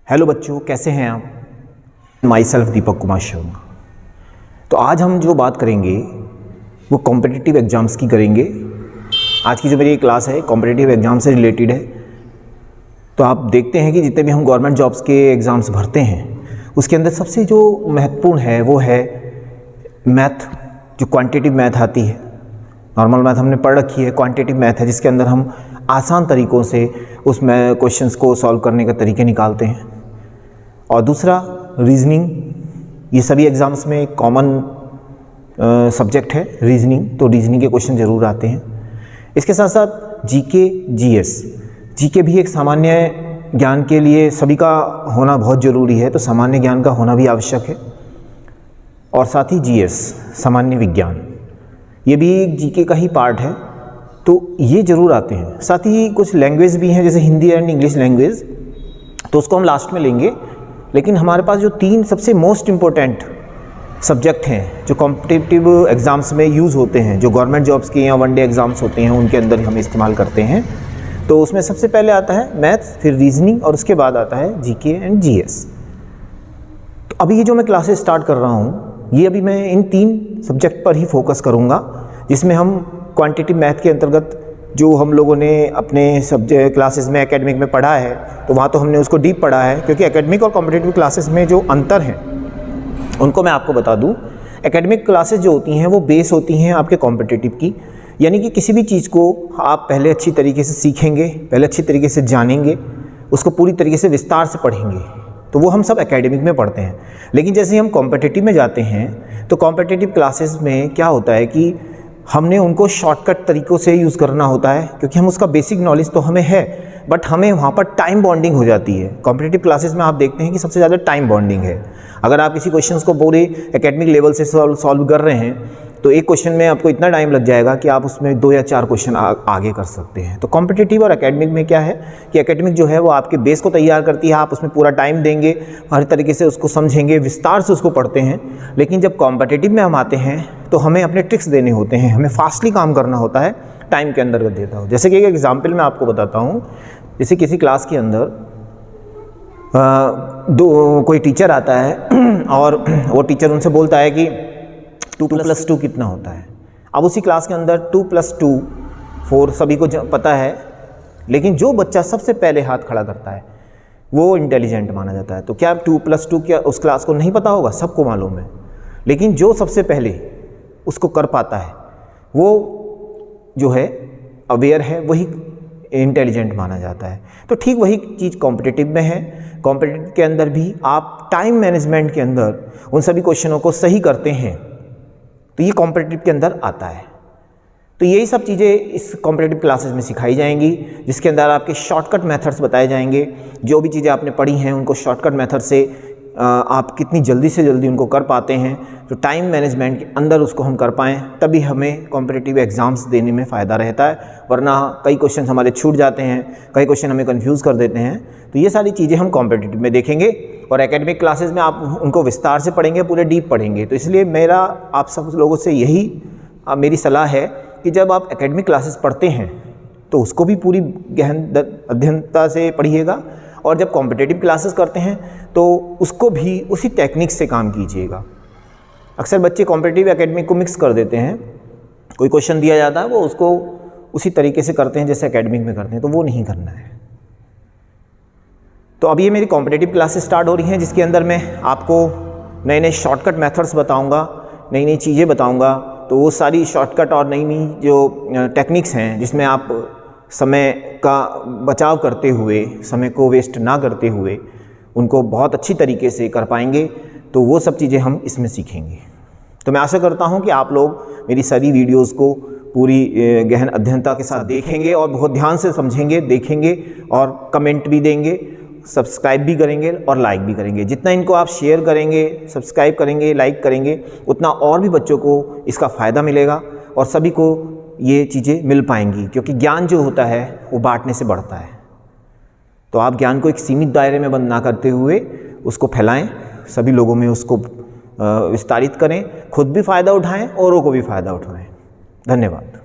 Hello बच्चों, कैसे हैं आप? My self Deepak Kumar Sharma. तो आज हम जो बात करेंगे वो कॉम्पिटिटिव एग्ज़ाम्स की करेंगे। आज की जो मेरी क्लास है कॉम्पिटिटिव एग्ज़ाम से रिलेटेड है। तो आप देखते हैं कि जितने भी हम गवर्नमेंट जॉब्स के एग्ज़ाम्स भरते हैं उसके अंदर सबसे जो महत्वपूर्ण है वो है मैथ, जो क्वांटिटिव मैथ आती है। नॉर्मल मैथ हमने पढ़ रखी है, क्वांटिटिव मैथ है जिसके अंदर हम आसान तरीक़ों से उसमें क्वेश्चंस को सॉल्व करने के तरीके निकालते हैं। और दूसरा रीजनिंग, ये सभी एग्ज़ाम्स में कॉमन सब्जेक्ट है रीजनिंग, तो रीजनिंग के क्वेश्चन ज़रूर आते हैं। इसके साथ साथ जीके, जीएस। जीके भी एक सामान्य ज्ञान के लिए सभी का होना बहुत ज़रूरी है, तो सामान्य ज्ञान का होना भी आवश्यक है। और साथ ही जीएस, सामान्य विज्ञान, ये भी जीके का ही पार्ट है, तो ये ज़रूर आते हैं। साथ ही कुछ लैंग्वेज भी हैं जैसे हिंदी एंड इंग्लिश लैंग्वेज, तो उसको हम लास्ट में लेंगे। लेकिन हमारे पास जो 3 सबसे मोस्ट इम्पोर्टेंट सब्जेक्ट हैं जो कॉम्पिटिटिव एग्ज़ाम्स में यूज़ होते हैं, जो गवर्नमेंट जॉब्स के या वनडे एग्ज़ाम्स होते हैं उनके अंदर हम इस्तेमाल करते हैं, तो उसमें सबसे पहले आता है मैथ्स, फिर रीजनिंग और उसके बाद आता है जीके एंड जीएस। तो अभी ये जो मैं क्लासेस स्टार्ट कर रहा हूँ ये अभी मैं इन 3 सब्जेक्ट पर ही फोकस करूँगा, जिसमें हम क्वांटिटिव मैथ के अंतर्गत जो हम लोगों ने अपने सब्जेक्ट क्लासेस में एकेडमिक में पढ़ा है तो वहाँ तो हमने उसको डीप पढ़ा है, क्योंकि एकेडमिक और कॉम्पिटिटिव क्लासेस में जो अंतर हैं उनको मैं आपको बता दूँ। एकेडमिक क्लासेस जो होती हैं वो बेस होती हैं आपके कॉम्पिटिटिव की, यानी कि किसी भी चीज़ को आप पहले अच्छी तरीके से सीखेंगे, पहले अच्छी तरीके से जानेंगे, उसको पूरी तरीके से विस्तार से पढ़ेंगे, तो वो हम सब एकेडमिक में पढ़ते हैं। लेकिन जैसे ही हम कॉम्पिटिटिव में जाते हैं तो कॉम्पिटिटिव क्लासेस में क्या होता है कि हमने उनको शॉर्टकट तरीक़ों से यूज़ करना होता है, क्योंकि हम उसका बेसिक नॉलेज तो हमें है, बट हमें वहाँ पर टाइम बॉन्डिंग हो जाती है। कॉम्पिटिटिव क्लासेस में आप देखते हैं कि सबसे ज़्यादा टाइम बॉन्डिंग है। अगर आप किसी क्वेश्चंस को पूरे एकेडमिक लेवल से सॉल्व कर रहे हैं तो एक क्वेश्चन में आपको इतना टाइम लग जाएगा कि आप उसमें 2 या 4 क्वेश्चन आगे कर सकते हैं। तो कॉम्पिटिटिव और एकेडमिक में क्या है कि एकेडमिक जो है वो आपके बेस को तैयार करती है, आप उसमें पूरा टाइम देंगे, हर तरीके से उसको समझेंगे, विस्तार से उसको पढ़ते हैं। लेकिन जब कॉम्पिटिटिव में हम आते हैं तो हमें अपने ट्रिक्स देने होते हैं, हमें फास्टली काम करना होता है, टाइम के अंदर देता हूँ। जैसे कि एक एग्जाम्पल मैं आपको बताता हूँ। जैसे किसी क्लास के अंदर कोई टीचर आता है और वो टीचर उनसे बोलता है कि 2 + 2 कितना होता है। अब उसी क्लास के अंदर 2 + 2 4 सभी को पता है, लेकिन जो बच्चा सबसे पहले हाथ खड़ा करता है वो इंटेलिजेंट माना जाता है। तो क्या 2 + 2 क्या उस क्लास को नहीं पता होगा? सबको मालूम है, लेकिन जो सबसे पहले उसको कर पाता है वो जो है अवेयर है, वही इंटेलिजेंट माना जाता है। तो ठीक वही चीज़ कॉम्पिटिटिव में है। कॉम्पिटिटिव के अंदर भी आप टाइम मैनेजमेंट के अंदर उन सभी क्वेश्चनों को सही करते हैं, तो ये कॉम्पिटिटिव के अंदर आता है। तो यही सब चीज़ें इस कॉम्पिटिटिव क्लासेस में सिखाई जाएंगी, जिसके अंदर आपके शॉर्टकट मेथड्स बताए जाएंगे। जो भी चीज़ें आपने पढ़ी हैं उनको शॉर्टकट मेथड से आप कितनी जल्दी से जल्दी उनको कर पाते हैं, तो टाइम मैनेजमेंट के अंदर उसको हम कर पाएँ, तभी हमें कॉम्पिटिटिव एग्ज़ाम्स देने में फ़ायदा रहता है। वरना कई क्वेश्चन हमारे छूट जाते हैं, कई क्वेश्चन हमें कंफ्यूज कर देते हैं। तो ये सारी चीज़ें हम कॉम्पिटिटिव में देखेंगे, और एकेडमिक क्लासेस में आप उनको विस्तार से पढ़ेंगे, पूरे डीप पढ़ेंगे। तो इसलिए मेरा आप सब लोगों से यही मेरी सलाह है कि जब आप एकेडमिक क्लासेस पढ़ते हैं तो उसको भी पूरी गहन अध्ययनता से पढ़िएगा, और जब कॉम्पिटिटिव क्लासेस करते हैं तो उसको भी उसी टेक्निक से काम कीजिएगा। अक्सर बच्चे कॉम्पिटिटिव एकेडमिक को मिक्स कर देते हैं। कोई क्वेश्चन दिया जाता है वो उसको उसी तरीके से करते हैं जैसे एकेडमिक में करते हैं, तो वो नहीं करना है। तो अब ये मेरी कॉम्पिटिटिव क्लासेस स्टार्ट हो रही हैं, जिसके अंदर मैं आपको नए नए शॉर्टकट मेथड्स बताऊंगा, नई नई चीज़ें बताऊंगा। तो वो सारी शॉर्टकट और नई नई जो टेक्निक्स हैं जिसमें आप समय का बचाव करते हुए, समय को वेस्ट ना करते हुए उनको बहुत अच्छी तरीके से कर पाएंगे, तो वो सब चीज़ें हम इसमें सीखेंगे। तो मैं आशा करता हूँ कि आप लोग मेरी सारी वीडियोज़ को पूरी गहन अध्ययनता के साथ देखेंगे और बहुत ध्यान से समझेंगे, देखेंगे और कमेंट भी देंगे, सब्सक्राइब भी करेंगे और लाइक भी करेंगे। जितना इनको आप शेयर करेंगे, सब्सक्राइब करेंगे, लाइक करेंगे, उतना और भी बच्चों को इसका फ़ायदा मिलेगा और सभी को ये चीज़ें मिल पाएंगी, क्योंकि ज्ञान जो होता है वो बांटने से बढ़ता है। तो आप ज्ञान को एक सीमित दायरे में बंद ना करते हुए उसको फैलाएं, सभी लोगों में उसको विस्तारित करें, खुद भी फ़ायदा उठाएं, औरों को भी फ़ायदा उठाएं। धन्यवाद।